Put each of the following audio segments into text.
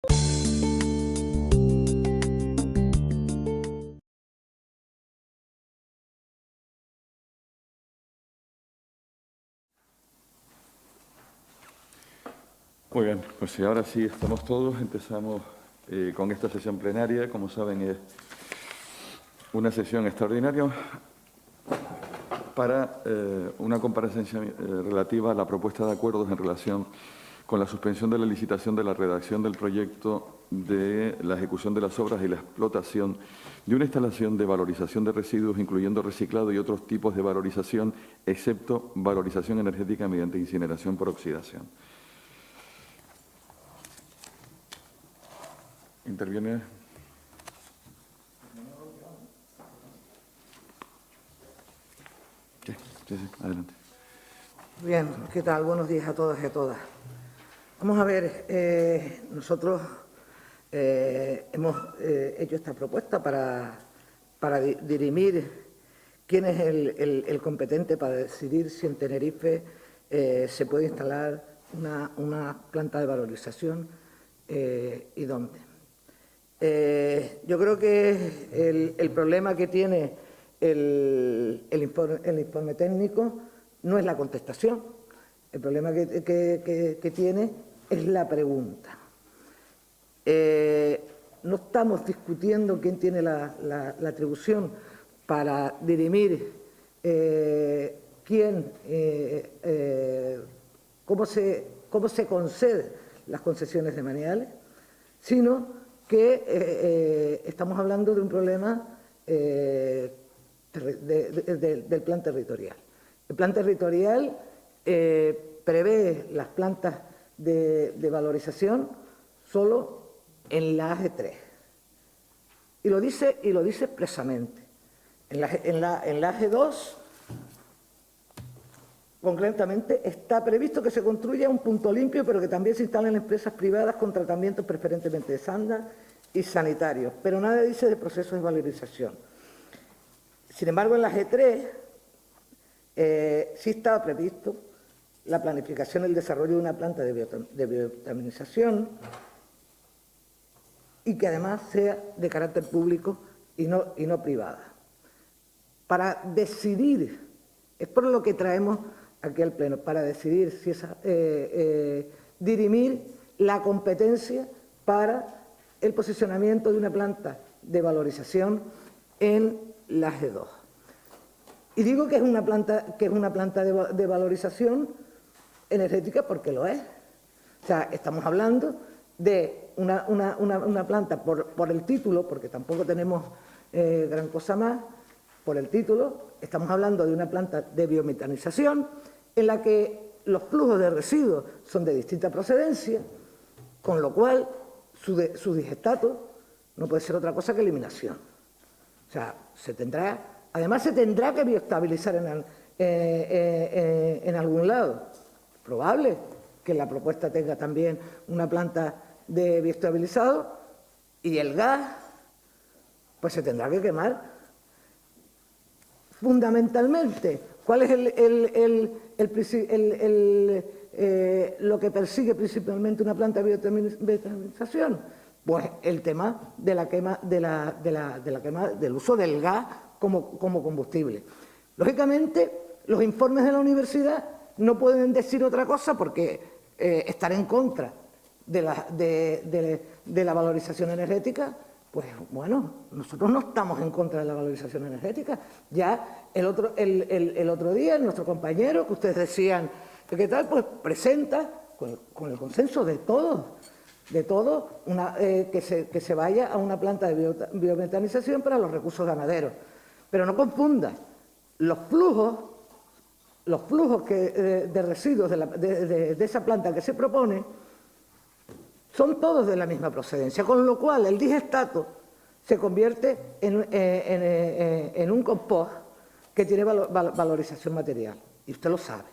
Muy bien, pues si ahora sí estamos todos, empezamos con esta sesión plenaria. Como saben, es una sesión extraordinaria para una comparecencia relativa a la propuesta de acuerdos en relación con la suspensión de la licitación de la redacción del proyecto de la ejecución de las obras y la explotación de una instalación de valorización de residuos, incluyendo reciclado y otros tipos de valorización, excepto valorización energética mediante incineración por oxidación. ¿Interviene? Sí, adelante. Bien, ¿qué tal? Buenos días a todos y a todas. Vamos a ver, nosotros hemos hecho esta propuesta para dirimir quién es el competente para decidir si en Tenerife se puede instalar una planta de valorización y dónde. Yo creo que el problema que tiene el informe técnico no es la contestación. El problema que tiene es la pregunta. No estamos discutiendo quién tiene la atribución para dirimir cómo se conceden las concesiones demaniales, sino que estamos hablando de un problema del plan territorial. El plan territorial prevé las plantas de valorización solo en la AG3. Y lo dice expresamente. En la AG2, concretamente, está previsto que se construya un punto limpio, pero que también se instalen empresas privadas con tratamientos preferentemente de sanda y sanitarios, pero nada dice de procesos de valorización. Sin embargo, en la G3 sí estaba previsto la planificación y el desarrollo de una planta de biotaminización y que además sea de carácter público y no privada. Para decidir, es por lo que traemos aquí al Pleno, para decidir si dirimir la competencia para el posicionamiento de una planta de valorización en la G2. Y digo que es una planta de valorización energética porque lo es. O sea, estamos hablando de una planta por el título, porque tampoco tenemos gran cosa más, por el título, estamos hablando de una planta de biometanización en la que los flujos de residuos son de distinta procedencia, con lo cual su digestato no puede ser otra cosa que eliminación. O sea, además se tendrá que bioestabilizar en algún lado. Es probable que la propuesta tenga también una planta de bioestabilizado y el gas pues se tendrá que quemar. Fundamentalmente, ¿cuál es lo que persigue principalmente una planta de biotaminización? Pues el tema de la quema del uso del gas como combustible. Lógicamente, los informes de la universidad no pueden decir otra cosa porque estar en contra de la valorización energética. Pues bueno, nosotros no estamos en contra de la valorización energética. Ya el otro día, nuestro compañero, que ustedes decían, ¿qué tal? Pues presenta, con el consenso de todos, que se vaya a una planta de biometanización para los recursos ganaderos. Pero no confunda, los flujos de residuos de esa planta que se propone son todos de la misma procedencia, con lo cual el digestato se convierte en un compost que tiene valorización material, y usted lo sabe.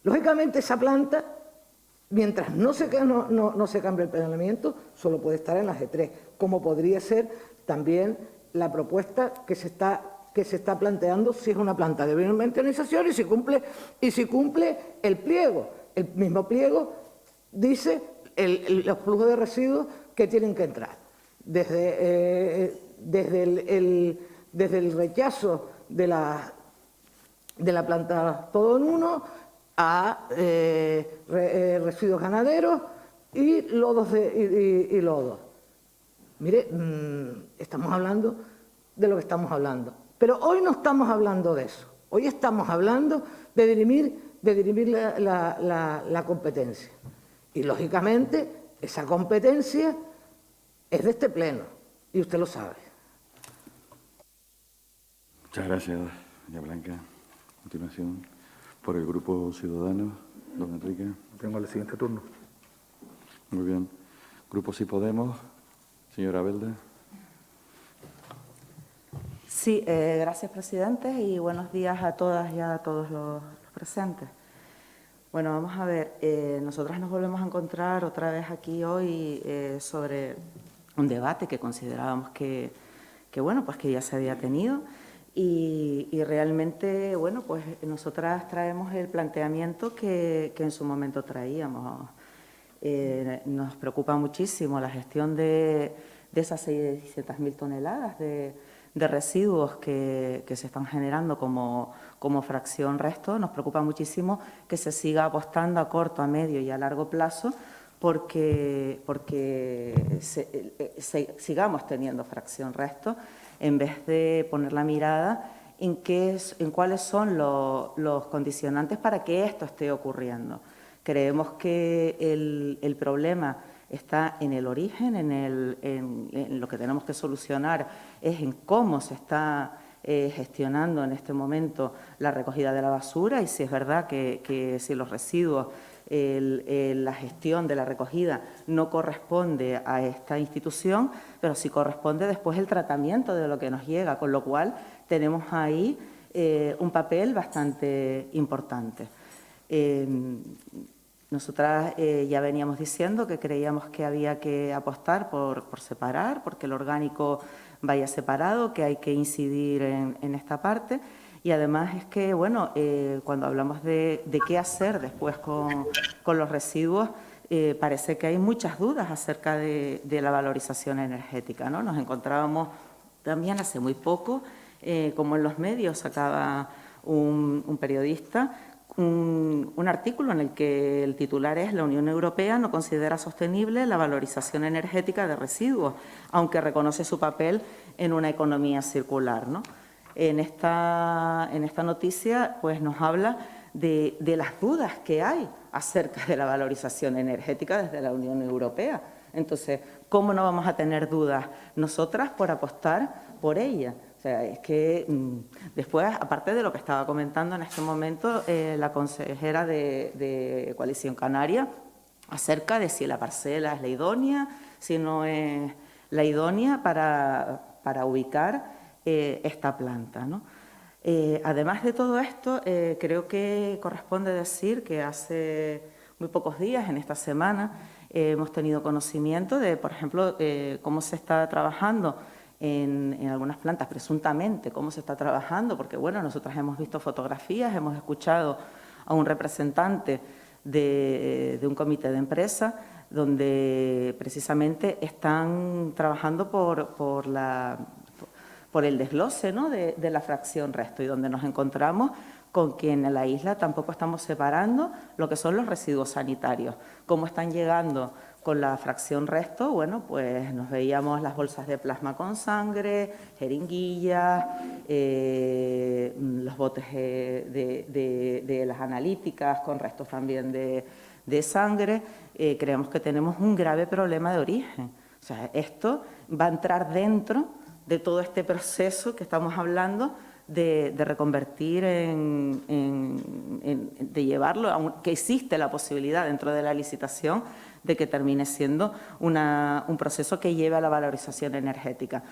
Lógicamente, esa planta, mientras no se cambie el planeamiento, solo puede estar en la G3, como podría ser también la propuesta que se está planteando si es una planta de biometanización y si cumple el pliego. El mismo pliego dice los flujos de residuos que tienen que entrar. Desde el rechazo de la planta Todo en Uno a residuos ganaderos y lodos. Mire, estamos hablando de lo que estamos hablando. Pero hoy no estamos hablando de eso. Hoy estamos hablando de dirimir la competencia. Y, lógicamente, esa competencia es de este Pleno, y usted lo sabe. Muchas gracias, doña Blanca. A continuación, por el Grupo Ciudadanos, don Enrique. Tengo el siguiente turno. Muy bien. Grupo Sí Podemos, señora Abelde. Sí, gracias, presidente, y buenos días a todas y a todos los presentes. Bueno, vamos a ver, nosotras nos volvemos a encontrar otra vez aquí hoy sobre un debate que considerábamos que bueno, pues que ya se había tenido y realmente, bueno, pues nosotras traemos el planteamiento que en su momento traíamos. Nos preocupa muchísimo la gestión de esas 600.000 toneladas de residuos que se están generando como fracción resto. Nos preocupa muchísimo que se siga apostando a corto, a medio y a largo plazo porque sigamos teniendo fracción resto en vez de poner la mirada en cuáles son los condicionantes para que esto esté ocurriendo. Creemos que el problema está en el origen, en lo que tenemos que solucionar es en cómo se está gestionando en este momento la recogida de la basura y si es verdad que si los residuos, la gestión de la recogida no corresponde a esta institución, pero sí corresponde después el tratamiento de lo que nos llega, con lo cual tenemos ahí un papel bastante importante. Nosotras ya veníamos diciendo que creíamos que había que apostar por separar, porque el orgánico vaya separado, que hay que incidir en esta parte. Y además es que, bueno, cuando hablamos de qué hacer después con los residuos, parece que hay muchas dudas acerca de la valorización energética, ¿no? Nos encontrábamos también hace muy poco, como en los medios sacaba un periodista, un artículo en el que el titular es «La Unión Europea no considera sostenible la valorización energética de residuos, aunque reconoce su papel en una economía circular», ¿no? En esta noticia pues, nos habla de las dudas que hay acerca de la valorización energética desde la Unión Europea. Entonces, ¿cómo no vamos a tener dudas nosotras por apostar por ella? O sea, es que después, aparte de lo que estaba comentando en este momento la consejera de Coalición Canaria, acerca de si la parcela es la idónea, si no es la idónea para ubicar esta planta, ¿no? Además de todo esto, creo que corresponde decir que hace muy pocos días, en esta semana, hemos tenido conocimiento de, por ejemplo, cómo se está trabajando en algunas plantas, presuntamente, cómo se está trabajando, porque, bueno, nosotras hemos visto fotografías, hemos escuchado a un representante de un comité de empresa donde precisamente están trabajando por el desglose, ¿no?, de la fracción resto y donde nos encontramos con que en la isla tampoco estamos separando lo que son los residuos sanitarios. Cómo están llegando con la fracción resto, bueno, pues nos veíamos las bolsas de plasma con sangre, jeringuillas, los botes de las analíticas con restos también de sangre. Creemos que tenemos un grave problema de origen. O sea, esto va a entrar dentro de todo este proceso que estamos hablando de reconvertir, de llevarlo, aunque existe la posibilidad dentro de la licitación de que termine siendo un proceso que lleve a la valorización energética.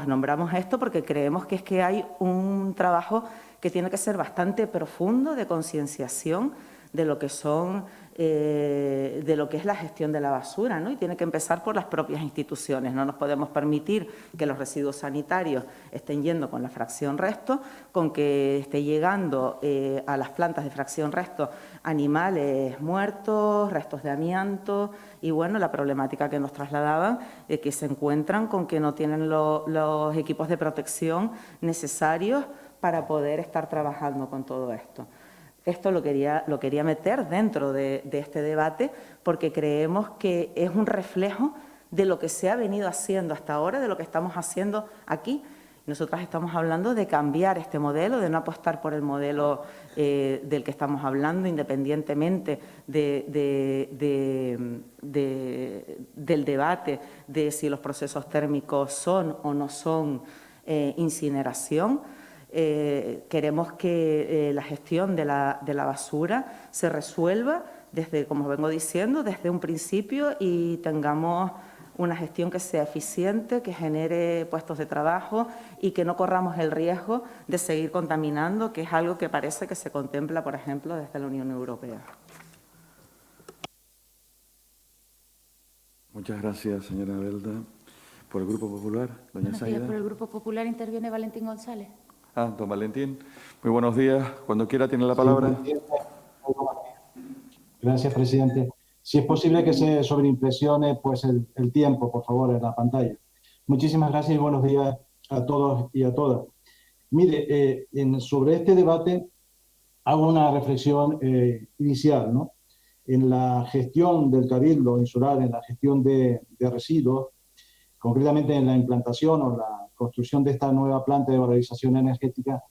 Nombramos esto porque creemos que es que hay un trabajo que tiene que ser bastante profundo de concienciación de lo que son de lo que es la gestión de la basura, ¿no? Y tiene que empezar por las propias instituciones. No nos podemos permitir que los residuos sanitarios estén yendo con la fracción resto, con que esté llegando a las plantas de fracción resto animales muertos, restos de amianto y, bueno, la problemática que nos trasladaban, que se encuentran con que no tienen los equipos de protección necesarios para poder estar trabajando con todo esto. Esto lo quería meter dentro de este debate porque creemos que es un reflejo de lo que se ha venido haciendo hasta ahora, de lo que estamos haciendo aquí. Nosotras estamos hablando de cambiar este modelo, de no apostar por el modelo del que estamos hablando, independientemente del debate de si los procesos térmicos son o no son incineración. Queremos que la gestión de la basura se resuelva desde, como vengo diciendo, desde un principio y tengamos una gestión que sea eficiente, que genere puestos de trabajo y que no corramos el riesgo de seguir contaminando, que es algo que parece que se contempla, por ejemplo, desde la Unión Europea. Muchas gracias, señora Belda. Por el Grupo Popular, doña Zaida. Por el Grupo Popular interviene Valentín González. Don Valentín. Muy buenos días. Cuando quiera tiene la palabra. Sí, gracias, presidente. Si es posible que se sobreimpresione pues, el tiempo, por favor, en la pantalla. Muchísimas gracias y buenos días a todos y a todas. Mire, sobre este debate hago una reflexión inicial, ¿no? En la gestión del Cabildo Insular, en la gestión de residuos, concretamente en la implantación o la construcción de esta nueva planta de valorización energética,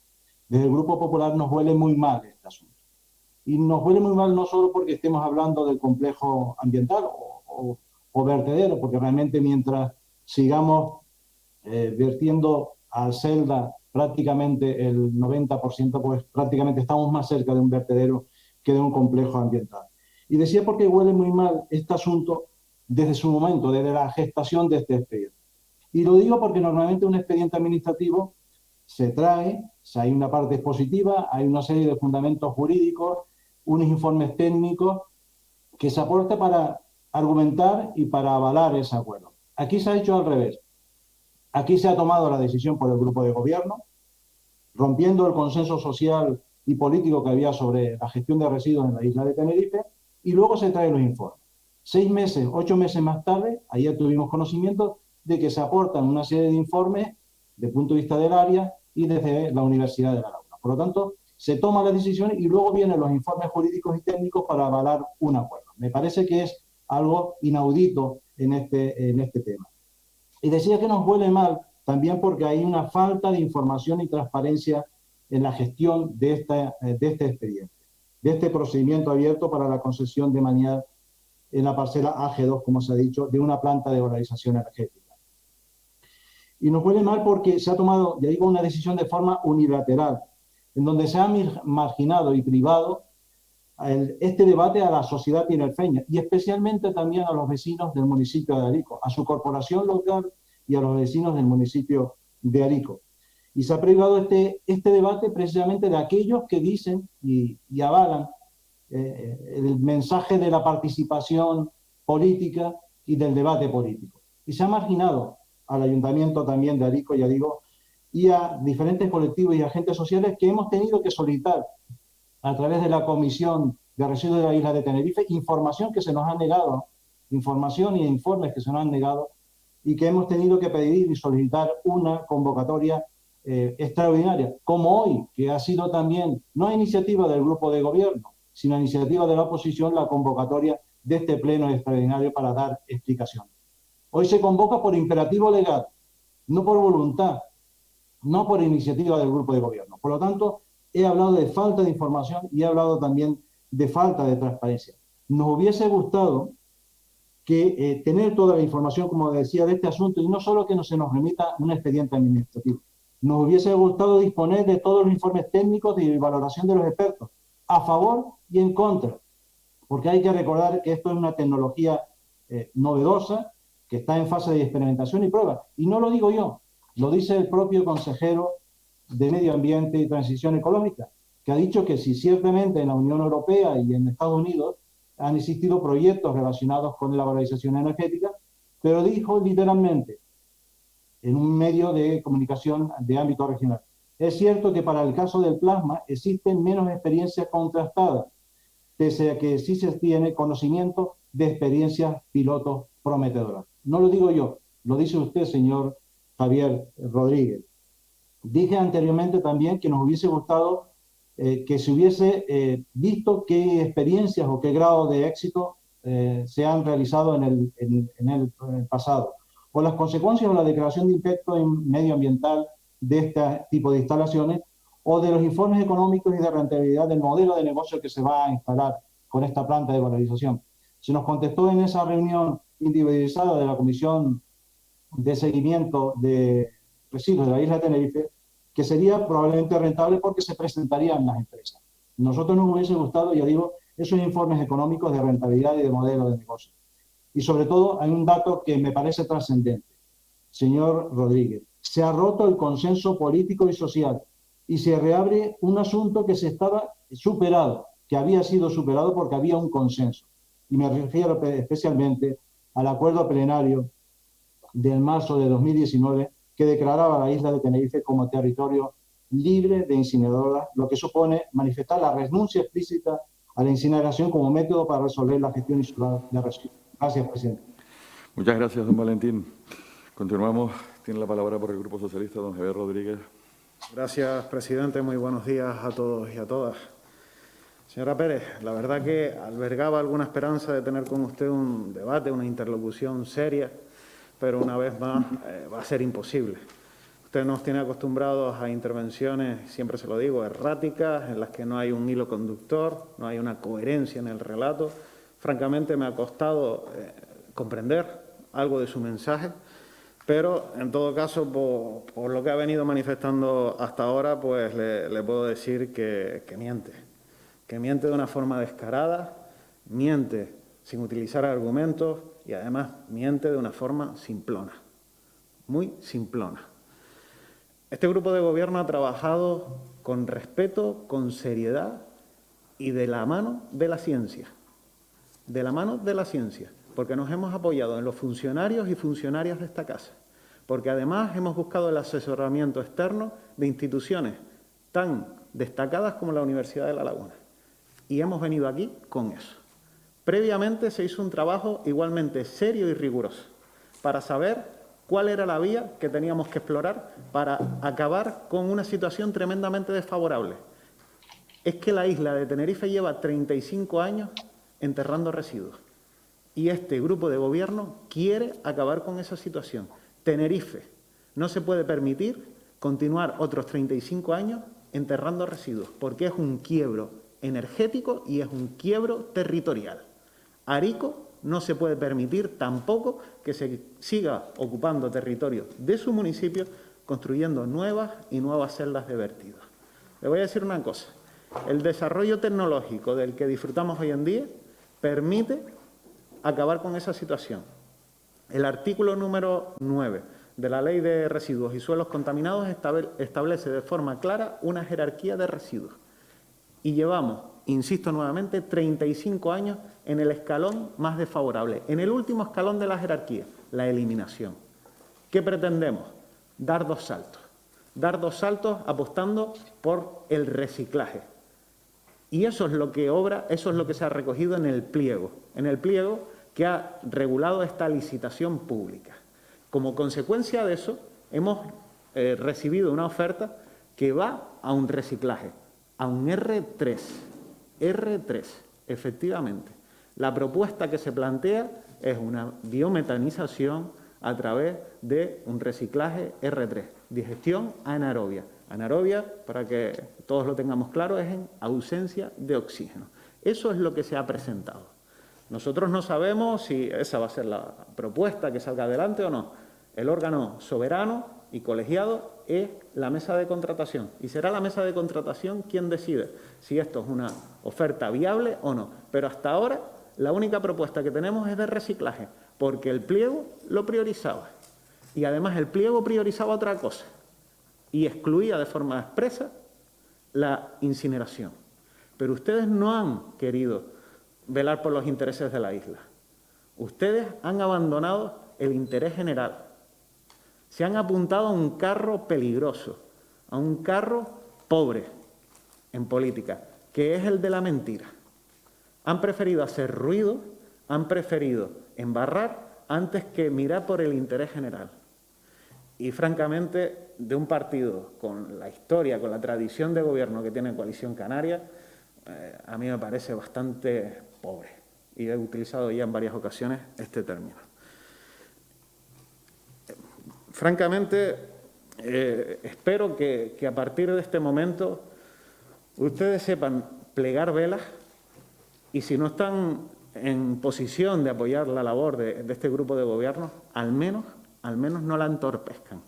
desde el Grupo Popular nos huele muy mal este asunto. Y nos huele muy mal no solo porque estemos hablando del complejo ambiental o vertedero, porque realmente mientras sigamos vertiendo al Celda prácticamente el 90%, pues prácticamente estamos más cerca de un vertedero que de un complejo ambiental. Y decía porque huele muy mal este asunto desde su momento, desde la gestación de este expediente. Y lo digo porque normalmente un expediente administrativo se trae, hay una parte expositiva, hay una serie de fundamentos jurídicos, unos informes técnicos que se aporta para argumentar y para avalar ese acuerdo. Aquí se ha hecho al revés. Aquí se ha tomado la decisión por el grupo de gobierno, rompiendo el consenso social y político que había sobre la gestión de residuos en la isla de Tenerife, y luego se traen los informes. 6 meses, 8 meses más tarde, ayer tuvimos conocimiento de que se aportan una serie de informes desde el punto de vista del área y desde la Universidad de La Laguna. Por lo tanto, se toma la decisión y luego vienen los informes jurídicos y técnicos para avalar un acuerdo. Me parece que es algo inaudito en este tema. Y decía que nos huele mal también porque hay una falta de información y transparencia en la gestión de este expediente, de este procedimiento abierto para la concesión de manial en la parcela AG2, como se ha dicho, de una planta de valorización energética. Y nos huele mal porque se ha tomado, ya digo, una decisión de forma unilateral, en donde se ha marginado y privado este debate a la sociedad tinerfeña y especialmente también a los vecinos del municipio de Arico, a su corporación local y a los vecinos del municipio de Arico. Y se ha privado este debate precisamente de aquellos que dicen y avalan el mensaje de la participación política y del debate político. Y se ha marginado al Ayuntamiento también de Arico, ya digo, y a diferentes colectivos y agentes sociales que hemos tenido que solicitar a través de la Comisión de Residuos de la Isla de Tenerife información que se nos ha negado, información y informes que se nos han negado y que hemos tenido que pedir y solicitar una convocatoria extraordinaria, como hoy, que ha sido también, no a iniciativa del grupo de gobierno, sino a iniciativa de la oposición, la convocatoria de este pleno extraordinario para dar explicación. Hoy se convoca por imperativo legal, no por voluntad, no por iniciativa del grupo de gobierno. Por lo tanto, he hablado de falta de información y he hablado también de falta de transparencia. Nos hubiese gustado que tener toda la información, como decía, de este asunto, y no solo que no se nos remita un expediente administrativo. Nos hubiese gustado disponer de todos los informes técnicos de valoración de los expertos, a favor y en contra, porque hay que recordar que esto es una tecnología novedosa, que está en fase de experimentación y prueba. Y no lo digo yo, lo dice el propio consejero de Medio Ambiente y Transición Ecológica, que ha dicho que si ciertamente en la Unión Europea y en Estados Unidos han existido proyectos relacionados con la valorización energética, pero dijo literalmente en un medio de comunicación de ámbito regional: es cierto que para el caso del plasma existen menos experiencias contrastadas, pese a que sí se tiene conocimiento de experiencias pilotos prometedoras. No lo digo yo, lo dice usted, señor Javier Rodríguez. Dije anteriormente también que nos hubiese gustado que se hubiese visto qué experiencias o qué grado de éxito se han realizado en el pasado, o las consecuencias o la declaración de impacto medioambiental de este tipo de instalaciones, o de los informes económicos y de rentabilidad del modelo de negocio que se va a instalar con esta planta de valorización. Se nos contestó en esa reunión individualizada de la Comisión de Seguimiento de Residuos de la isla de Tenerife que sería probablemente rentable porque se presentarían las empresas. Nosotros nos hubiese gustado, ya digo, esos informes económicos de rentabilidad y de modelo de negocio. Y sobre todo hay un dato que me parece trascendente. Señor Rodríguez, se ha roto el consenso político y social y se reabre un asunto que se estaba superado, que había sido superado porque había un consenso. Y me refiero especialmente al acuerdo plenario del marzo de 2019 que declaraba a la isla de Tenerife como territorio libre de incineradoras, lo que supone manifestar la renuncia explícita a la incineración como método para resolver la gestión insular de residuos. Gracias, presidente. Muchas gracias, don Valentín. Continuamos. Tiene la palabra por el Grupo Socialista, don Javier Rodríguez. Gracias, presidente. Muy buenos días a todos y a todas. Señora Pérez, la verdad que albergaba alguna esperanza de tener con usted un debate, una interlocución seria, pero una vez más va a ser imposible. Usted nos tiene acostumbrados a intervenciones, siempre se lo digo, erráticas, en las que no hay un hilo conductor, no hay una coherencia en el relato. Francamente, me ha costado comprender algo de su mensaje, pero en todo caso, por lo que ha venido manifestando hasta ahora, pues le puedo decir que miente. Que miente de una forma descarada, miente sin utilizar argumentos y además miente de una forma simplona, muy simplona. Este grupo de gobierno ha trabajado con respeto, con seriedad y de la mano de la ciencia. De la mano de la ciencia, porque nos hemos apoyado en los funcionarios y funcionarias de esta casa, porque además hemos buscado el asesoramiento externo de instituciones tan destacadas como la Universidad de La Laguna. Y hemos venido aquí con eso. Previamente se hizo un trabajo igualmente serio y riguroso para saber cuál era la vía que teníamos que explorar para acabar con una situación tremendamente desfavorable. Es que la isla de Tenerife lleva 35 años enterrando residuos y este grupo de gobierno quiere acabar con esa situación. Tenerife no se puede permitir continuar otros 35 años enterrando residuos porque es un quiebro energético y es un quiebro territorial. Arico no se puede permitir tampoco que se siga ocupando territorio de su municipio construyendo nuevas y nuevas celdas de vertido. Le voy a decir una cosa, el desarrollo tecnológico del que disfrutamos hoy en día permite acabar con esa situación. El artículo número 9 de la Ley de Residuos y Suelos Contaminados establece de forma clara una jerarquía de residuos. Y llevamos, insisto nuevamente, 35 años en el escalón más desfavorable, en el último escalón de la jerarquía, la eliminación. ¿Qué pretendemos? Dar dos saltos apostando por el reciclaje. Y eso es lo que eso es lo que se ha recogido en el pliego que ha regulado esta licitación pública. Como consecuencia de eso, hemos recibido una oferta que va a un reciclaje, a un R3, efectivamente. La propuesta que se plantea es una biometanización a través de un reciclaje R3, digestión anaerobia. Anaerobia, para que todos lo tengamos claro, es en ausencia de oxígeno. Eso es lo que se ha presentado. Nosotros no sabemos si esa va a ser la propuesta que salga adelante o no. El órgano soberano y colegiado es la mesa de contratación. Y será la mesa de contratación quien decide si esto es una oferta viable o no. Pero hasta ahora la única propuesta que tenemos es de reciclaje, porque el pliego lo priorizaba. Y además el pliego priorizaba otra cosa y excluía de forma expresa la incineración. Pero ustedes no han querido velar por los intereses de la isla. Ustedes han abandonado el interés general. Se han apuntado a un carro peligroso, a un carro pobre en política, que es el de la mentira. Han preferido hacer ruido, han preferido embarrar antes que mirar por el interés general. Y francamente, de un partido con la historia, con la tradición de gobierno que tiene Coalición Canaria, a mí me parece bastante pobre. Y he utilizado ya en varias ocasiones este término. Francamente, espero que a partir de este momento ustedes sepan plegar velas y si no están en posición de apoyar la labor de este grupo de gobierno, al menos no la entorpezcan.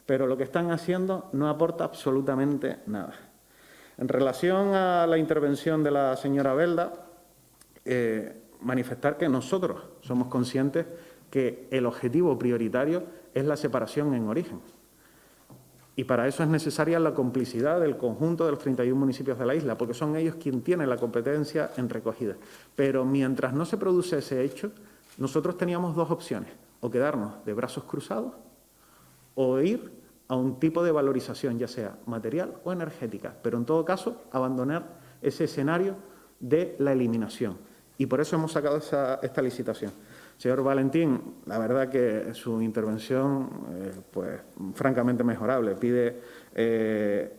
Pero lo que están haciendo no aporta absolutamente nada. En relación a la intervención de la señora Belda, manifestar que nosotros somos conscientes que el objetivo prioritario es la separación en origen. Y para eso es necesaria la complicidad del conjunto de los 31 municipios de la isla, porque son ellos quienes tienen la competencia en recogida. Pero mientras no se produce ese hecho, nosotros teníamos dos opciones, o quedarnos de brazos cruzados o ir a un tipo de valorización, ya sea material o energética, pero en todo caso abandonar ese escenario de la eliminación. Y por eso hemos sacado esta licitación. Señor Valentín, la verdad que su intervención, pues francamente mejorable, pide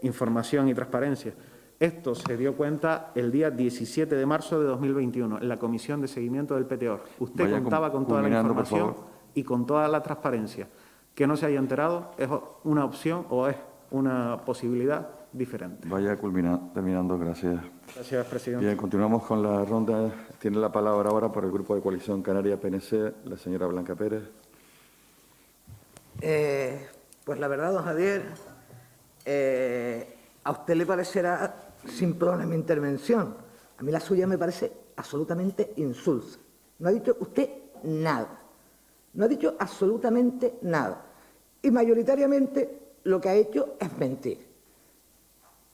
información y transparencia. Esto se dio cuenta el día 17 de marzo de 2021 en la Comisión de Seguimiento del PTOR. Usted contaba con toda la información y con toda la transparencia. Que no se haya enterado es una opción o es una posibilidad diferente. Vaya terminando, gracias. Gracias, presidente. Bien, continuamos con la ronda. Tiene la palabra ahora por el Grupo de Coalición Canaria PNC, la señora Blanca Pérez. Pues la verdad, don Javier, a usted le parecerá simplona mi intervención. A mí la suya me parece absolutamente insulsa. No ha dicho usted nada. No ha dicho absolutamente nada. Y mayoritariamente lo que ha hecho es mentir.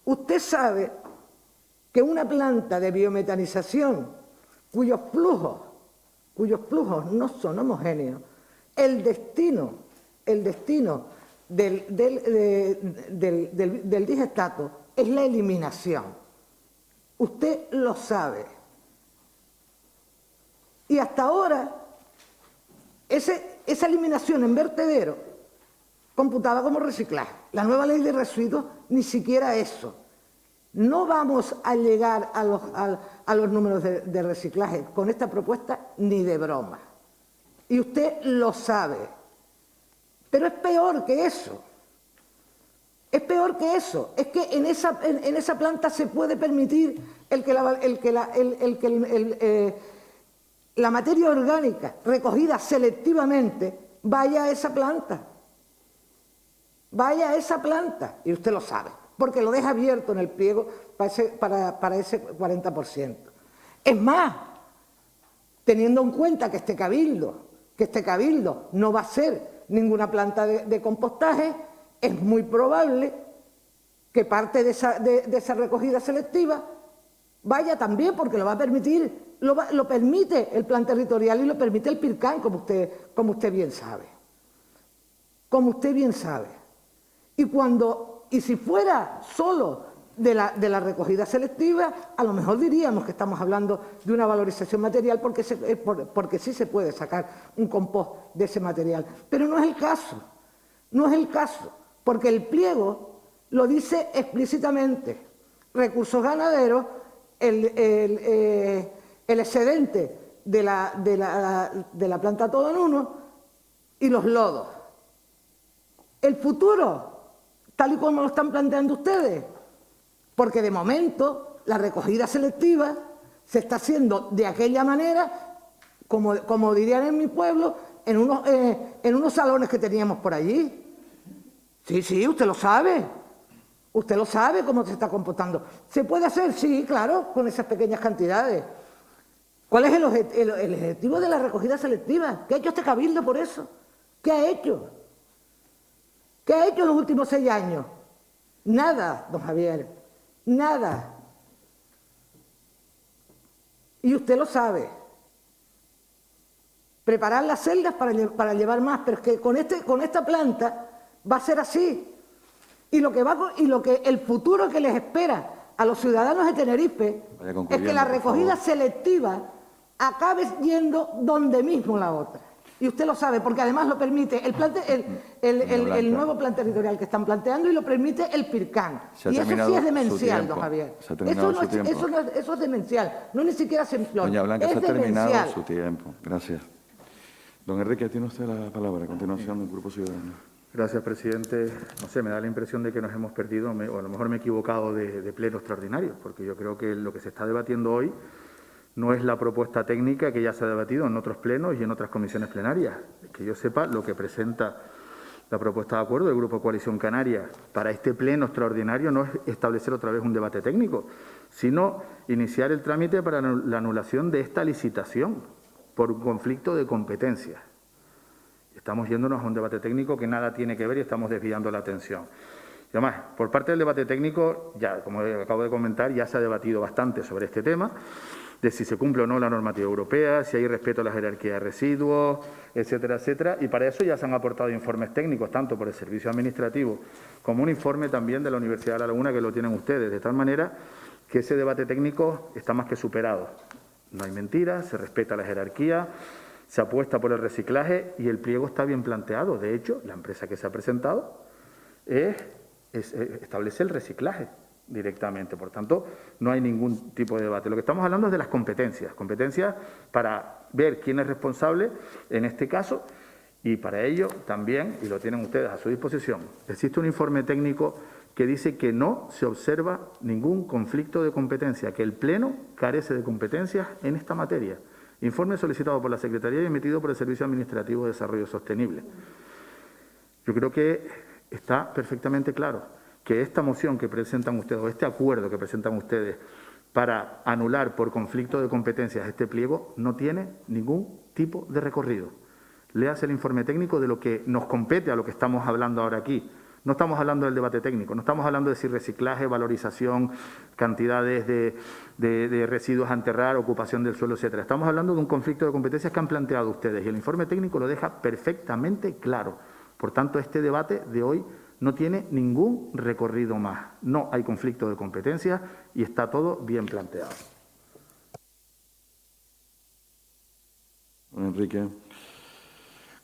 Usted sabe que una planta de biometanización cuyos flujos no son homogéneos, el destino del digestato es la eliminación. Usted lo sabe. Y hasta ahora, esa eliminación en vertedero computaba como reciclaje. La nueva ley de residuos ni siquiera eso. No vamos a llegar a los números de reciclaje con esta propuesta ni de broma. Y usted lo sabe. Pero es peor que eso. Es peor que eso. Es que en esa planta se puede permitir la materia orgánica recogida selectivamente vaya a esa planta. Vaya a esa planta. Y usted lo sabe, porque lo deja abierto en el pliego para ese 40%. Es más, teniendo en cuenta que este cabildo no va a ser ninguna planta de compostaje, es muy probable que parte de esa recogida selectiva vaya también, porque lo va a permitir, lo permite el plan territorial y lo permite el PIRCAN, como usted bien sabe. Como usted bien sabe. Y si fuera solo de la recogida selectiva, a lo mejor diríamos que estamos hablando de una valorización material porque sí se puede sacar un compost de ese material. Pero no es el caso. No es el caso, porque el pliego lo dice explícitamente. Recursos ganaderos, el excedente de la planta todo en uno y los lodos. El futuro, tal y como lo están planteando ustedes, porque de momento la recogida selectiva se está haciendo de aquella manera, como dirían en mi pueblo, en unos salones que teníamos por allí. Sí, usted lo sabe. Usted lo sabe cómo se está compostando. ¿Se puede hacer? Sí, claro, con esas pequeñas cantidades. ¿Cuál es el objetivo de la recogida selectiva? ¿Qué ha hecho este cabildo por eso? ¿Qué ha hecho? ¿Qué ha hecho en los últimos 6 años? Nada, don Javier, nada. Y usted lo sabe. Preparar las celdas para llevar más, pero es que con esta planta va a ser así. Y el futuro que les espera a los ciudadanos de Tenerife es que la recogida selectiva acabe yendo donde mismo la otra. Y usted lo sabe, porque además lo permite el nuevo plan territorial que están planteando y lo permite el PIRCAN. Y eso sí es demencial, don Javier. Eso es demencial, no ni siquiera simplón. Doña Blanca, es se ha terminado demencial. su tiempo. Gracias. Don Enrique, tiene usted la palabra. A continuación, el Grupo Ciudadano. Gracias, presidente. No sé, me da la impresión de que nos hemos perdido, o a lo mejor me he equivocado de pleno extraordinario, porque yo creo que lo que se está debatiendo hoy no es la propuesta técnica que ya se ha debatido en otros plenos y en otras comisiones plenarias. Que yo sepa, lo que presenta la propuesta de acuerdo del Grupo Coalición Canaria para este pleno extraordinario no es establecer otra vez un debate técnico, sino iniciar el trámite para la anulación de esta licitación por un conflicto de competencias. Estamos yéndonos a un debate técnico que nada tiene que ver y estamos desviando la atención. Y además, por parte del debate técnico, ya como acabo de comentar, ya se ha debatido bastante sobre este tema, de si se cumple o no la normativa europea, si hay respeto a la jerarquía de residuos, etcétera, etcétera. Y para eso ya se han aportado informes técnicos, tanto por el Servicio Administrativo como un informe también de la Universidad de La Laguna, que lo tienen ustedes, de tal manera que ese debate técnico está más que superado. No hay mentiras, se respeta la jerarquía, se apuesta por el reciclaje y el pliego está bien planteado. De hecho, la empresa que se ha presentado establece el reciclaje directamente. Por tanto, no hay ningún tipo de debate. Lo que estamos hablando es de las competencias. Competencias para ver quién es responsable en este caso y para ello también, y lo tienen ustedes a su disposición, existe un informe técnico que dice que no se observa ningún conflicto de competencia, que el Pleno carece de competencias en esta materia. Informe solicitado por la Secretaría y emitido por el Servicio Administrativo de Desarrollo Sostenible. Yo creo que está perfectamente claro que esta moción que presentan ustedes, o este acuerdo que presentan ustedes para anular por conflicto de competencias este pliego, no tiene ningún tipo de recorrido. Léase el informe técnico de lo que nos compete a lo que estamos hablando ahora aquí. No estamos hablando del debate técnico, no estamos hablando de si reciclaje, valorización, cantidades de residuos a enterrar, ocupación del suelo, etcétera. Estamos hablando de un conflicto de competencias que han planteado ustedes y el informe técnico lo deja perfectamente claro. Por tanto, este debate de hoy no tiene ningún recorrido más. No hay conflicto de competencias y está todo bien planteado. Don Enrique.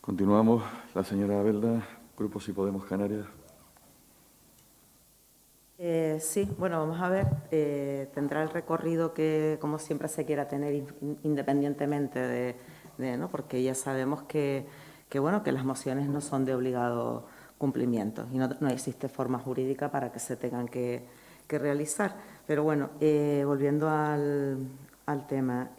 Continuamos. La señora Abelda, Grupo Si Podemos Canarias. Sí, bueno, vamos a ver. Tendrá el recorrido que, como siempre, se quiera tener independientemente ¿no? Porque ya sabemos que las mociones no son de obligado cumplimiento y no existe forma jurídica para que se tengan que realizar. Pero bueno, volviendo al tema,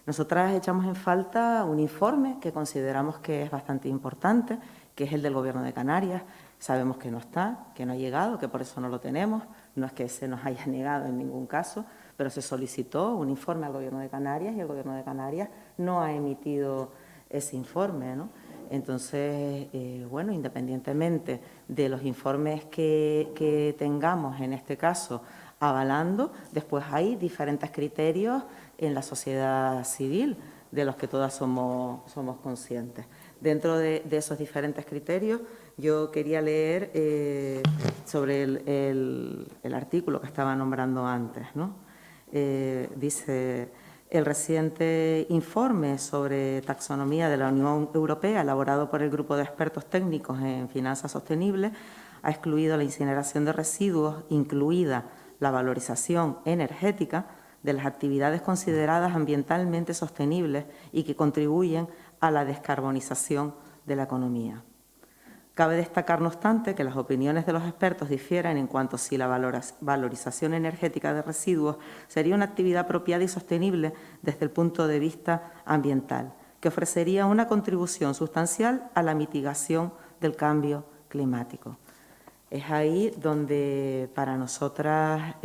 nosotras echamos en falta un informe que consideramos que es bastante importante, que es el del Gobierno de Canarias. Sabemos que no está, que no ha llegado, que por eso no lo tenemos. No es que se nos haya negado en ningún caso, pero se solicitó un informe al Gobierno de Canarias y el Gobierno de Canarias no ha emitido ese informe, ¿no? Entonces, bueno, independientemente de los informes que tengamos, en este caso, avalando, después hay diferentes criterios en la sociedad civil de los que todas somos conscientes. Dentro de esos diferentes criterios, yo quería leer sobre el artículo que estaba nombrando antes, ¿no? Dice: el reciente informe sobre taxonomía de la Unión Europea, elaborado por el Grupo de Expertos Técnicos en Finanzas Sostenibles, ha excluido la incineración de residuos, incluida la valorización energética, de las actividades consideradas ambientalmente sostenibles y que contribuyen a la descarbonización de la economía. Cabe destacar, no obstante, que las opiniones de los expertos difieren en cuanto a si la valorización energética de residuos sería una actividad apropiada y sostenible desde el punto de vista ambiental, que ofrecería una contribución sustancial a la mitigación del cambio climático. Es ahí donde para nosotras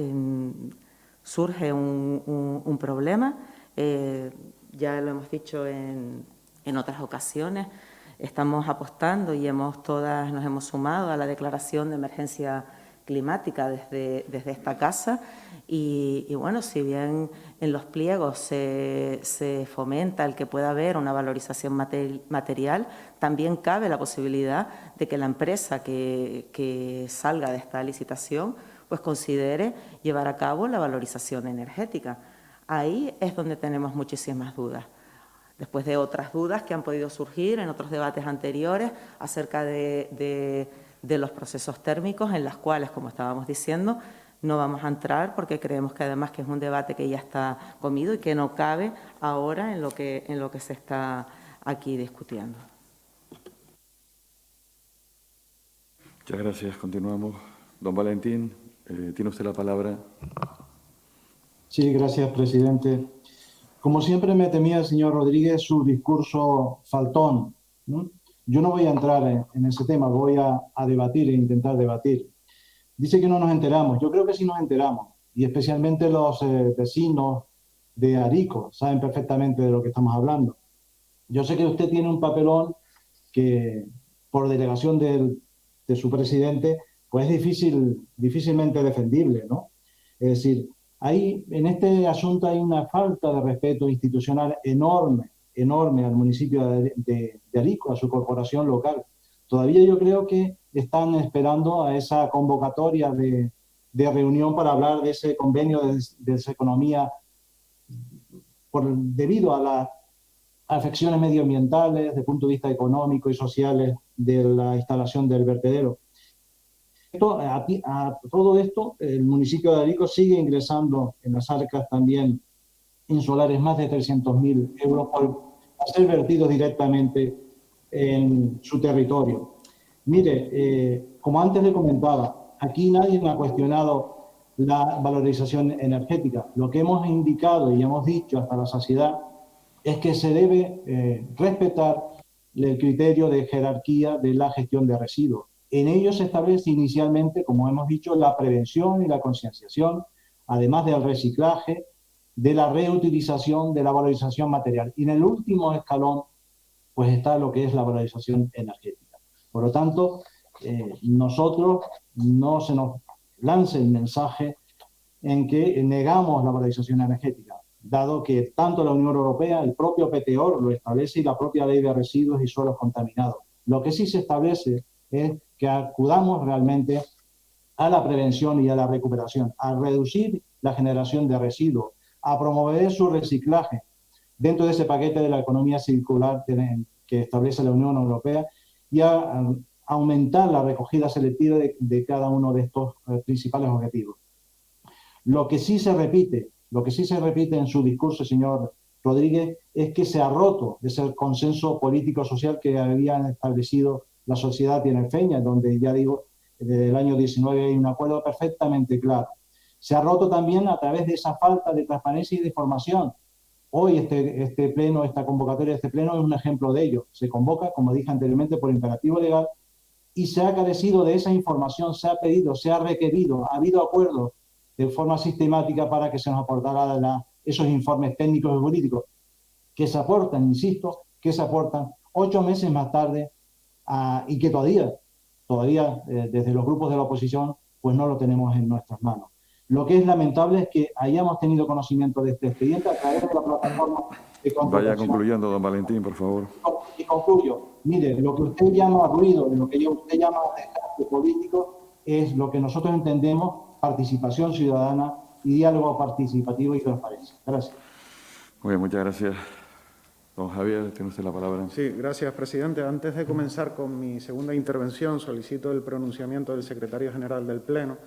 surge un problema. Ya lo hemos dicho en otras ocasiones. Estamos apostando y nos hemos sumado a la declaración de emergencia climática desde esta casa y bueno, si bien en los pliegos se fomenta el que pueda haber una valorización material, también cabe la posibilidad de que la empresa que salga de esta licitación pues considere llevar a cabo la valorización energética. Ahí es donde tenemos muchísimas dudas. Después de otras dudas que han podido surgir en otros debates anteriores acerca de los procesos térmicos, en las cuales, como estábamos diciendo, no vamos a entrar porque creemos que además que es un debate que ya está comido y que no cabe ahora en lo que se está aquí discutiendo. Muchas gracias. Continuamos. Don Valentín, tiene usted la palabra. Sí, gracias, presidente. Como siempre me temía el señor Rodríguez su discurso faltón, ¿no? Yo no voy a entrar en ese tema, voy a debatir e intentar debatir. Dice que no nos enteramos. Yo creo que sí nos enteramos, y especialmente los vecinos de Arico saben perfectamente de lo que estamos hablando. Yo sé que usted tiene un papelón que, por delegación de su presidente, pues es difícilmente defendible, ¿no? Es decir, en este asunto hay una falta de respeto institucional enorme al municipio de Arico, a su corporación local. Todavía yo creo que están esperando a esa convocatoria de reunión para hablar de ese convenio de esa economía debido a las afecciones medioambientales, desde el punto de vista económico y sociales de la instalación del vertedero. A todo esto, el municipio de Arico sigue ingresando en las arcas también insulares más de 300.000 euros por ser vertidos directamente en su territorio. Mire, como antes le comentaba, aquí nadie me ha cuestionado la valorización energética. Lo que hemos indicado y hemos dicho hasta la saciedad es que se debe respetar el criterio de jerarquía de la gestión de residuos. En ello se establece inicialmente, como hemos dicho, la prevención y la concienciación, además del reciclaje, de la reutilización, de la valorización material. Y en el último escalón, pues está lo que es la valorización energética. Por lo tanto, nosotros no se nos lance el mensaje en que negamos la valorización energética, dado que tanto la Unión Europea, el propio PTO lo establece y la propia Ley de Residuos y Suelos Contaminados. Lo que sí se establece es que acudamos realmente a la prevención y a la recuperación, a reducir la generación de residuos, a promover su reciclaje dentro de ese paquete de la economía circular que establece la Unión Europea y a aumentar la recogida selectiva de cada uno de estos principales objetivos. Lo que sí se repite en su discurso, señor Rodríguez, es que se ha roto ese consenso político-social que habían establecido la sociedad tinerfeña, donde ya digo, desde el año 19 hay un acuerdo perfectamente claro. Se ha roto también a través de esa falta de transparencia y de información. Hoy este pleno, esta convocatoria de este pleno es un ejemplo de ello. Se convoca, como dije anteriormente, por imperativo legal y se ha carecido de esa información, se ha pedido, se ha requerido, ha habido acuerdos de forma sistemática para que se nos aportara esos informes técnicos y jurídicos que se aportan, insisto, que se aportan 8 meses más tarde y que todavía desde los grupos de la oposición pues no lo tenemos en nuestras manos. Lo que es lamentable es que hayamos tenido conocimiento de este expediente a través de la plataforma de contratación. Vaya concluyendo, don Valentín, por favor. Y concluyo. Mire, lo que usted llama ruido y lo que usted llama desgaste político es lo que nosotros entendemos participación ciudadana y diálogo participativo y transparencia. Gracias. Muy bien, muchas gracias. Don Javier, tiene usted la palabra. Sí, gracias, presidente. Antes de comenzar con mi segunda intervención, solicito el pronunciamiento del secretario general del Pleno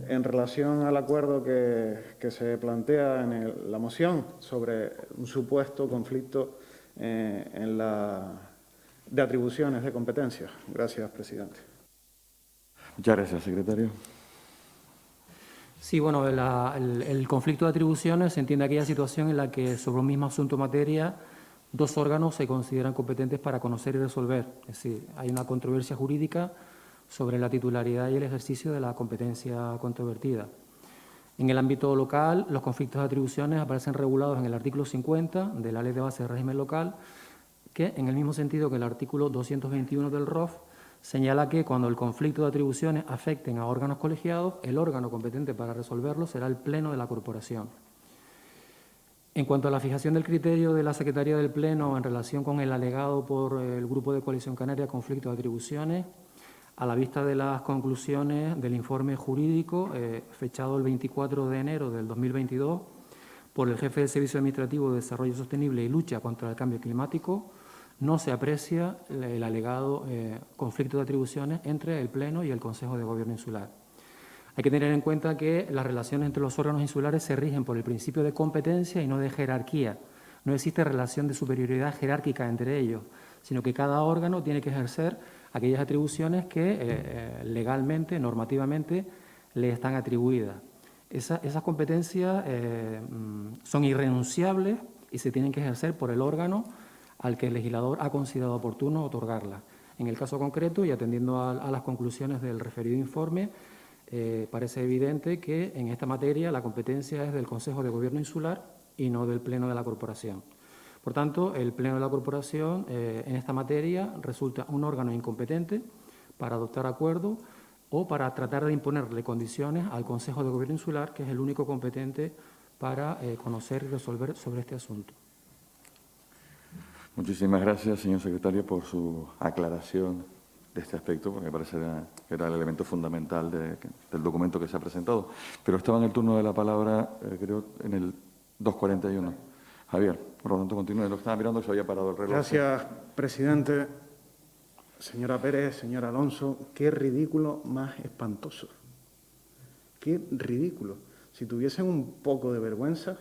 en relación al acuerdo que se plantea en la moción sobre un supuesto conflicto de atribuciones de competencias. Gracias, presidente. Muchas gracias, secretario. Sí, bueno, el conflicto de atribuciones se entiende aquella situación en la que sobre un mismo asunto o materia 2 órganos se consideran competentes para conocer y resolver. Es decir, hay una controversia jurídica sobre la titularidad y el ejercicio de la competencia controvertida. En el ámbito local, los conflictos de atribuciones aparecen regulados en el artículo 50 de la Ley de Base de Régimen Local, que, en el mismo sentido que el artículo 221 del ROF, señala que cuando el conflicto de atribuciones afecten a órganos colegiados, el órgano competente para resolverlo será el Pleno de la Corporación. En cuanto a la fijación del criterio de la Secretaría del Pleno en relación con el alegado por el Grupo de Coalición Canaria conflicto de atribuciones, a la vista de las conclusiones del informe jurídico fechado el 24 de enero del 2022 por el jefe del Servicio Administrativo de Desarrollo Sostenible y Lucha contra el Cambio Climático, no se aprecia el alegado conflicto de atribuciones entre el Pleno y el Consejo de Gobierno Insular. Hay que tener en cuenta que las relaciones entre los órganos insulares se rigen por el principio de competencia y no de jerarquía. No existe relación de superioridad jerárquica entre ellos, sino que cada órgano tiene que ejercer aquellas atribuciones que legalmente, normativamente, le están atribuidas. Esas competencias son irrenunciables y se tienen que ejercer por el órgano al que el legislador ha considerado oportuno otorgarlas. En el caso concreto, y atendiendo a las conclusiones del referido informe, parece evidente que en esta materia la competencia es del Consejo de Gobierno Insular y no del Pleno de la Corporación. Por tanto, el Pleno de la Corporación en esta materia resulta un órgano incompetente para adoptar acuerdos o para tratar de imponerle condiciones al Consejo de Gobierno Insular, que es el único competente para conocer y resolver sobre este asunto. Muchísimas gracias, señor secretario, por su aclaración de este aspecto, porque me parece que era el elemento fundamental del documento que se ha presentado. Pero estaba en el turno de la palabra, creo, en el 241. Javier, por lo tanto, continúe. Lo estaba mirando, se había parado el reloj. Gracias, presidente. Señora Pérez, señor Alonso, qué ridículo más espantoso. Qué ridículo. Si tuviesen un poco de vergüenza,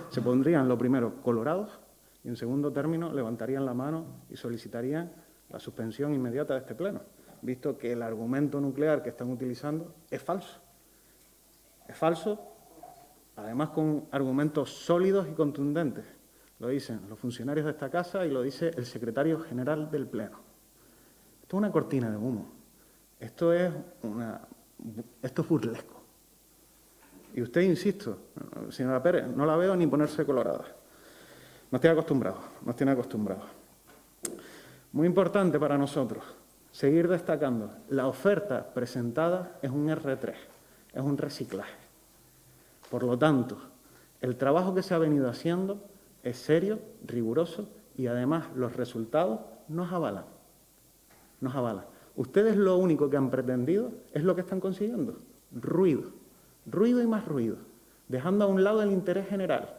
se pondrían, lo primero, colorados y, en segundo término, levantarían la mano y solicitarían la suspensión inmediata de este pleno, visto que el argumento nuclear que están utilizando es falso. Es falso, además con argumentos sólidos y contundentes. Lo dicen los funcionarios de esta casa y lo dice el secretario general del Pleno. Esto es una cortina de humo. Esto es burlesco. Y usted, insisto, señora Pérez, no la veo ni ponerse colorada. Nos tiene acostumbrados. Muy importante para nosotros seguir destacando, la oferta presentada es un R3, es un reciclaje. Por lo tanto, el trabajo que se ha venido haciendo es serio, riguroso y además los resultados nos avalan. Ustedes lo único que han pretendido es lo que están consiguiendo, ruido y más ruido, dejando a un lado el interés general.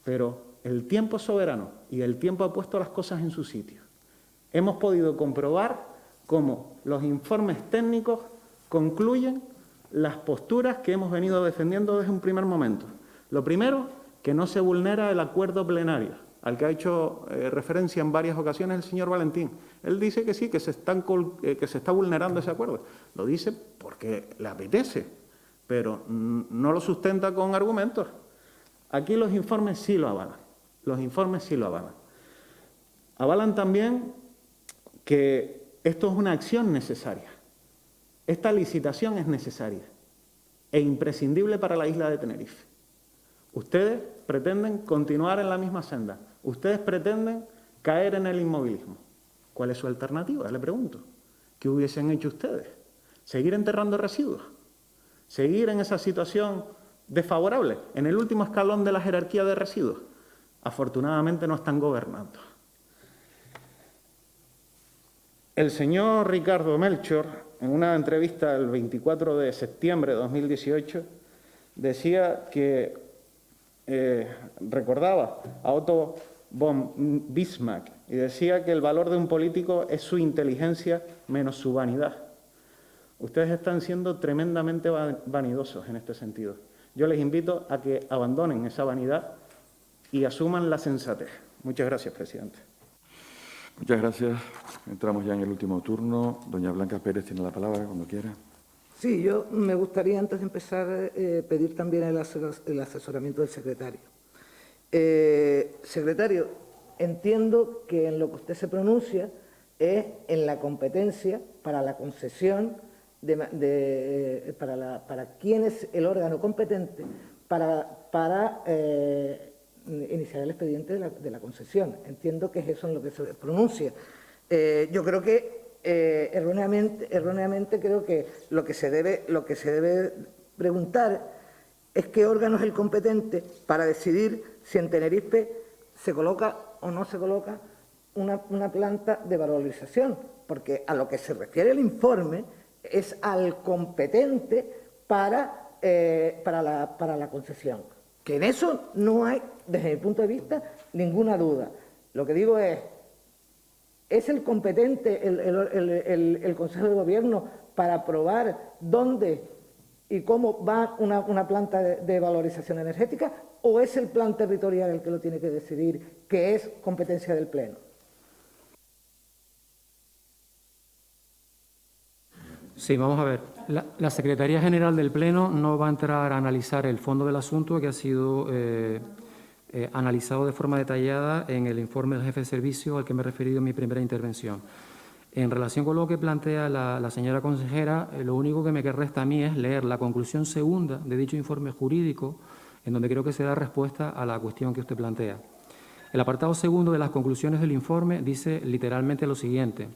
Pero el tiempo es soberano y el tiempo ha puesto las cosas en su sitio. Hemos podido comprobar cómo los informes técnicos concluyen las posturas que hemos venido defendiendo desde un primer momento. Lo primero, que no se vulnera el acuerdo plenario, al que ha hecho referencia en varias ocasiones el señor Valentín. Él dice que sí, que se está vulnerando ese acuerdo. Lo dice porque le apetece, pero no lo sustenta con argumentos. Aquí los informes sí lo avalan. Avalan también que esto es una acción necesaria. Esta licitación es necesaria e imprescindible para la isla de Tenerife. Ustedes pretenden continuar en la misma senda. Ustedes pretenden caer en el inmovilismo. ¿Cuál es su alternativa? Le pregunto. ¿Qué hubiesen hecho ustedes? ¿Seguir enterrando residuos? ¿Seguir en esa situación desfavorable, en el último escalón de la jerarquía de residuos? Afortunadamente no están gobernando. El señor Ricardo Melchor, en una entrevista el 24 de septiembre de 2018, decía que recordaba a Otto von Bismarck y decía que el valor de un político es su inteligencia menos su vanidad. Ustedes están siendo tremendamente vanidosos en este sentido. Yo les invito a que abandonen esa vanidad y asuman la sensatez. Muchas gracias, presidente. Muchas gracias. Entramos ya en el último turno. Doña Blanca Pérez tiene la palabra cuando quiera. Sí, yo me gustaría, antes de empezar, pedir también el asesoramiento del secretario. Secretario, entiendo que en lo que usted se pronuncia es en la competencia para la concesión, para quién es el órgano competente para iniciar el expediente de la concesión. Entiendo que es eso en lo que se pronuncia. Yo creo que erróneamente creo que lo que se debe preguntar es qué órgano es el competente para decidir si en Tenerife se coloca o no se coloca una planta de valorización, porque a lo que se refiere el informe es al competente para la concesión, que en eso no hay, desde mi punto de vista, ninguna duda. Lo que digo es el competente el Consejo de Gobierno para aprobar dónde y cómo va una planta de valorización energética, o es el plan territorial el que lo tiene que decidir, que es competencia del Pleno? Sí, vamos a ver. La Secretaría General del Pleno no va a entrar a analizar el fondo del asunto, que ha sido analizado de forma detallada en el informe del jefe de servicio al que me he referido en mi primera intervención. En relación con lo que plantea la señora consejera, lo único que me resta a mí es leer la conclusión segunda de dicho informe jurídico, en donde creo que se da respuesta a la cuestión que usted plantea. El apartado segundo de las conclusiones del informe dice literalmente lo siguiente: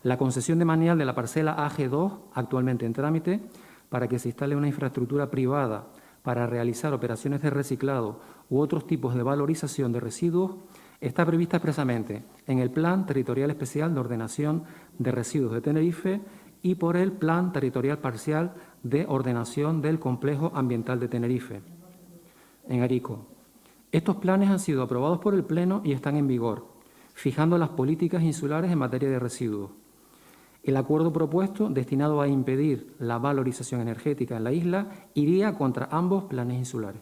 la concesión de manial de la parcela AG2, actualmente en trámite, para que se instale una infraestructura privada para realizar operaciones de reciclado u otros tipos de valorización de residuos, está prevista expresamente en el Plan Territorial Especial de Ordenación de Residuos de Tenerife y por el Plan Territorial Parcial de Ordenación del Complejo Ambiental de Tenerife, en Arico. Estos planes han sido aprobados por el Pleno y están en vigor, fijando las políticas insulares en materia de residuos. El acuerdo propuesto, destinado a impedir la valorización energética en la isla, iría contra ambos planes insulares.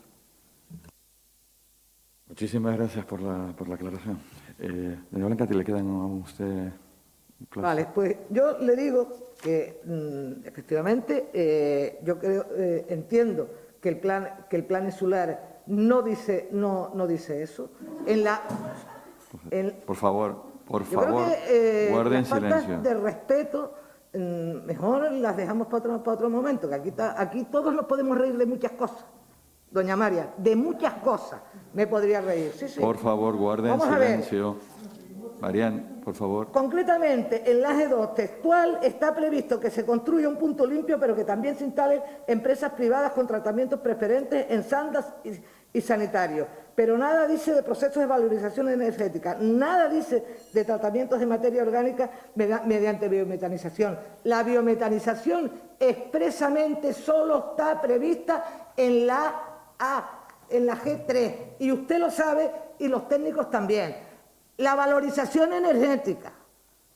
Muchísimas gracias por la aclaración. Doña Blanca, ¿le quedan a usted plazo? Vale, pues yo le digo que efectivamente yo creo, entiendo que el plan insular no dice eso. Por favor, yo creo que guarden las faltas silencio. de respeto mejor las dejamos para otro momento, que aquí todos nos podemos reír de muchas cosas. Doña María, de muchas cosas me podría reír. Sí, sí. Por favor, guarden Vamos silencio. Marian, por favor. Concretamente, en la AG2 textual está previsto que se construya un punto limpio, pero que también se instalen empresas privadas con tratamientos preferentes en sandas y sanitarios. Pero nada dice de procesos de valorización energética, nada dice de tratamientos de materia orgánica mediante biometanización. La biometanización expresamente solo está prevista en la G3, y usted lo sabe y los técnicos también. La valorización energética,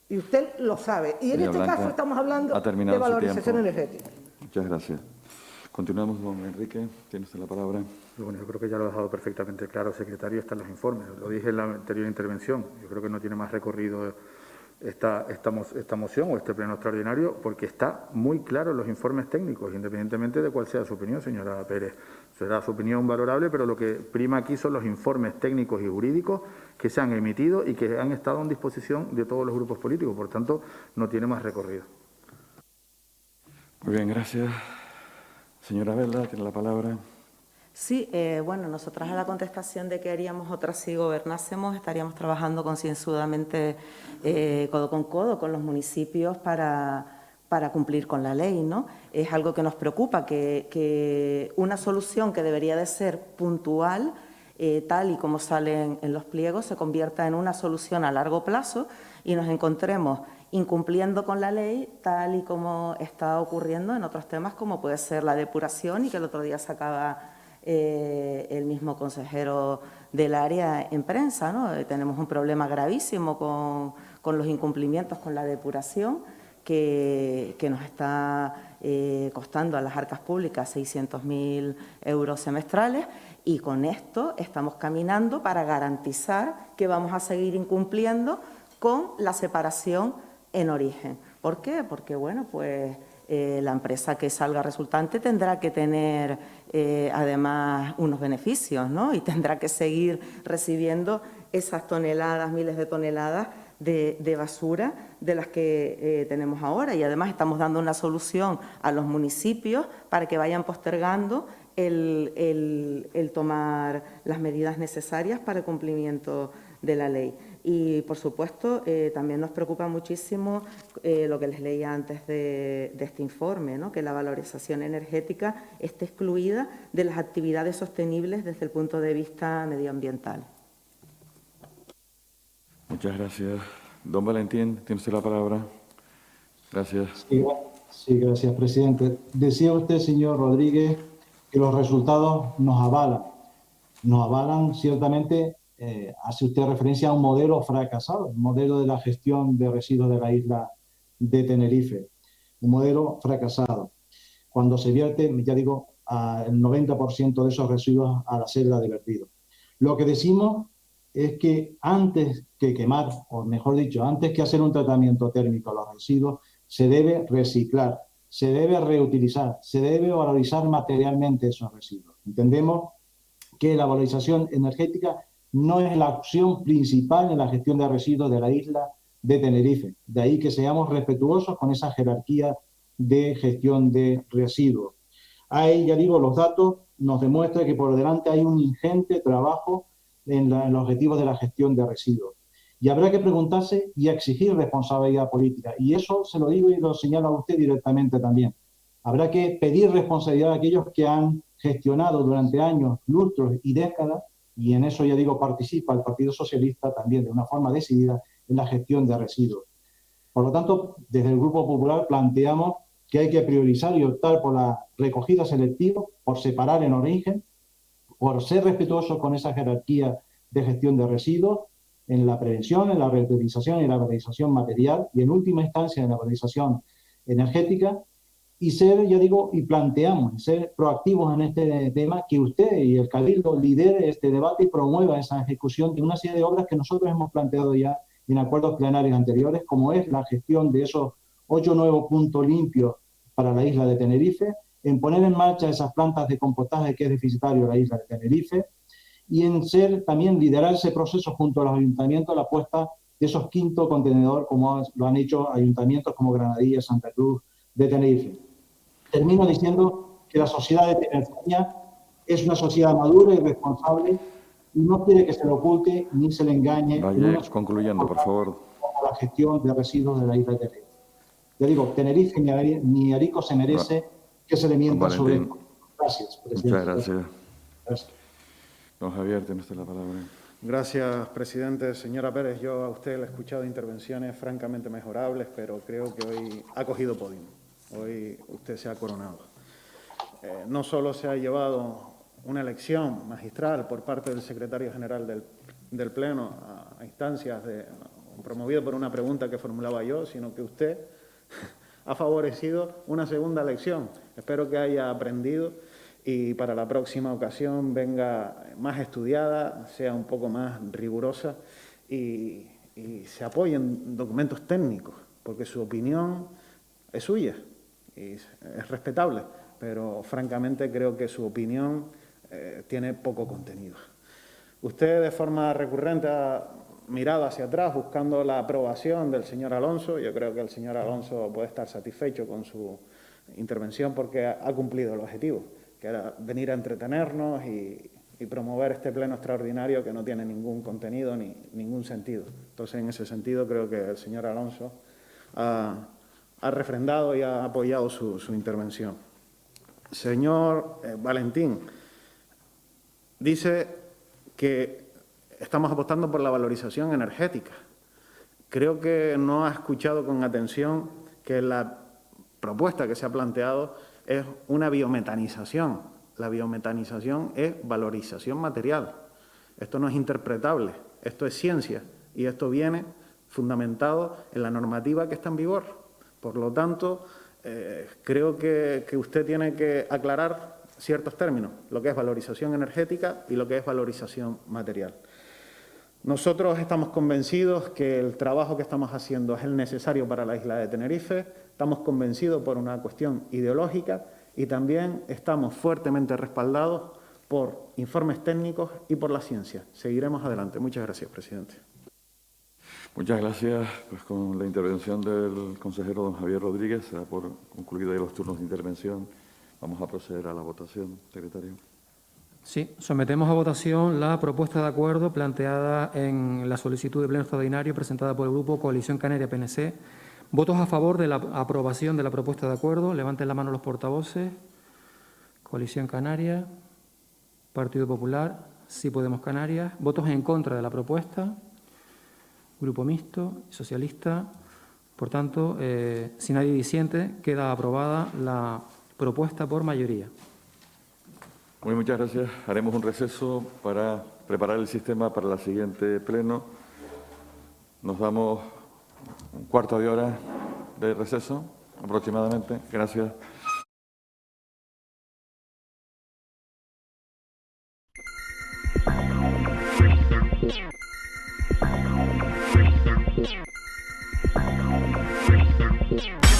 y usted lo sabe. Y en Doña este Blanca, caso estamos hablando ha terminado de su valorización tiempo. energética. Muchas gracias. Continuamos, don Enrique. Tiene usted la palabra. Bueno, yo creo que ya lo ha dejado perfectamente claro, secretario, están los informes. Lo dije en la anterior intervención. Yo creo que no tiene más recorrido esta moción o este pleno extraordinario, porque está muy claro en los informes técnicos, independientemente de cuál sea su opinión, señora Pérez. Será su opinión valorable, pero lo que prima aquí son los informes técnicos y jurídicos que se han emitido y que han estado en disposición de todos los grupos políticos. Por tanto, no tiene más recorrido. Muy bien, gracias. Señora Vela, tiene la palabra. Sí, bueno, nosotras a la contestación de qué haríamos otras si gobernásemos, estaríamos trabajando concienzudamente codo con codo con los municipios para cumplir con la ley, ¿no? Es algo que nos preocupa, que una solución que debería de ser puntual, tal y como sale en los pliegos, se convierta en una solución a largo plazo y nos encontremos incumpliendo con la ley, tal y como está ocurriendo en otros temas, como puede ser la depuración, y que el otro día sacaba el mismo consejero del área en prensa, ¿no? Tenemos un problema gravísimo con los incumplimientos con la depuración, que nos está costando a las arcas públicas 600.000 euros semestrales, y con esto estamos caminando para garantizar que vamos a seguir incumpliendo con la separación en origen. ¿Por qué? Porque, bueno, pues la empresa que salga resultante tendrá que tener además unos beneficios, ¿no? Y tendrá que seguir recibiendo esas toneladas, miles de toneladas de basura de las que tenemos ahora. Y además estamos dando una solución a los municipios para que vayan postergando el tomar las medidas necesarias para el cumplimiento de la ley. Y, por supuesto, también nos preocupa muchísimo lo que les leía antes de este informe, ¿no? Que la valorización energética esté excluida de las actividades sostenibles desde el punto de vista medioambiental. Muchas gracias. Don Valentín, tiene usted la palabra. Gracias. Sí, gracias, presidente. Decía usted, señor Rodríguez, que los resultados nos avalan. Nos avalan, ciertamente, hace usted referencia a un modelo fracasado, el modelo de la gestión de residuos de la isla de Tenerife. Un modelo fracasado. Cuando se vierte, ya digo, el 90% de esos residuos a la selva de vertido. Lo que decimos es que antes que quemar, o mejor dicho, antes que hacer un tratamiento térmico a los residuos, se debe reciclar, se debe reutilizar, se debe valorizar materialmente esos residuos. Entendemos que la valorización energética no es la opción principal en la gestión de residuos de la isla de Tenerife. De ahí que seamos respetuosos con esa jerarquía de gestión de residuos. Ahí, ya digo, los datos nos demuestran que por delante hay un ingente trabajo en los objetivos de la gestión de residuos. Y habrá que preguntarse y exigir responsabilidad política. Y eso se lo digo y lo señalo a usted directamente también. Habrá que pedir responsabilidad a aquellos que han gestionado durante años, lustros y décadas, y en eso, ya digo, participa el Partido Socialista también de una forma decidida en la gestión de residuos. Por lo tanto, desde el Grupo Popular planteamos que hay que priorizar y optar por la recogida selectiva, por separar en origen, por ser respetuosos con esa jerarquía de gestión de residuos, en la prevención, en la reutilización y la valorización material, y en última instancia en la valorización energética, y ser, ya digo, y planteamos, ser proactivos en este tema, que usted y el Cabildo lidere este debate y promueva esa ejecución de una serie de obras que nosotros hemos planteado ya en acuerdos plenarios anteriores, como es la gestión de esos 8 nuevos puntos limpios para la isla de Tenerife, en poner en marcha esas plantas de compostaje que es deficitario la isla de Tenerife, y en ser también liderar ese proceso junto a los ayuntamientos, la puesta de esos 5 contenedores, como lo han hecho ayuntamientos como Granadilla, Santa Cruz de Tenerife. Termino diciendo que la sociedad de Tenerife es una sociedad madura y responsable y no quiere que se le oculte ni se le engañe. Vaya concluyendo, por favor. La gestión de residuos de la isla de Tenerife. Ya digo, Tenerife ni Arico se merece que se le mienta sobre esto. Gracias, presidente. Muchas gracias. Gracias. Don Javier, tiene usted la palabra. Gracias, presidente. Señora Pérez, yo a usted le he escuchado intervenciones francamente mejorables, pero creo que hoy ha cogido podio. Hoy usted se ha coronado. No solo se ha llevado una elección magistral por parte del secretario general del Pleno a instancias promovido por una pregunta que formulaba yo, sino que usted ha favorecido una segunda elección. Espero que haya aprendido y para la próxima ocasión venga más estudiada, sea un poco más rigurosa y se apoye en documentos técnicos, porque su opinión es suya y es respetable, pero francamente creo que su opinión tiene poco contenido. Usted de forma recurrente ha mirado hacia atrás buscando la aprobación del señor Alonso. Yo creo que el señor Alonso puede estar satisfecho con su intervención porque ha cumplido el objetivo, que era venir a entretenernos y promover este pleno extraordinario que no tiene ningún contenido ni ningún sentido. Entonces, en ese sentido, creo que el señor Alonso ha refrendado y ha apoyado su intervención. Señor Valentín, dice que estamos apostando por la valorización energética. Creo que no ha escuchado con atención que la propuesta que se ha planteado es una biometanización. La biometanización es valorización material. Esto no es interpretable, esto es ciencia y esto viene fundamentado en la normativa que está en vigor. Por lo tanto, creo que usted tiene que aclarar ciertos términos, lo que es valorización energética y lo que es valorización material. Nosotros estamos convencidos que el trabajo que estamos haciendo es el necesario para la isla de Tenerife, estamos convencidos por una cuestión ideológica y también estamos fuertemente respaldados por informes técnicos y por la ciencia. Seguiremos adelante. Muchas gracias, presidente. Muchas gracias. Pues con la intervención del consejero don Javier Rodríguez, se da por concluidos los turnos de intervención. Vamos a proceder a la votación, secretario. Sí, sometemos a votación la propuesta de acuerdo planteada en la solicitud de pleno extraordinario presentada por el Grupo Coalición Canaria PNC. ¿Votos a favor de la aprobación de la propuesta de acuerdo? Levanten la mano los portavoces. Coalición Canaria, Partido Popular, Sí Podemos Canarias. ¿Votos en contra de la propuesta? Grupo Mixto, Socialista. Por tanto, si nadie disiente, queda aprobada la propuesta por mayoría. Muchas gracias. Haremos un receso para preparar el sistema para la siguiente pleno. Nos damos un cuarto de hora de receso aproximadamente. Gracias. Yeah.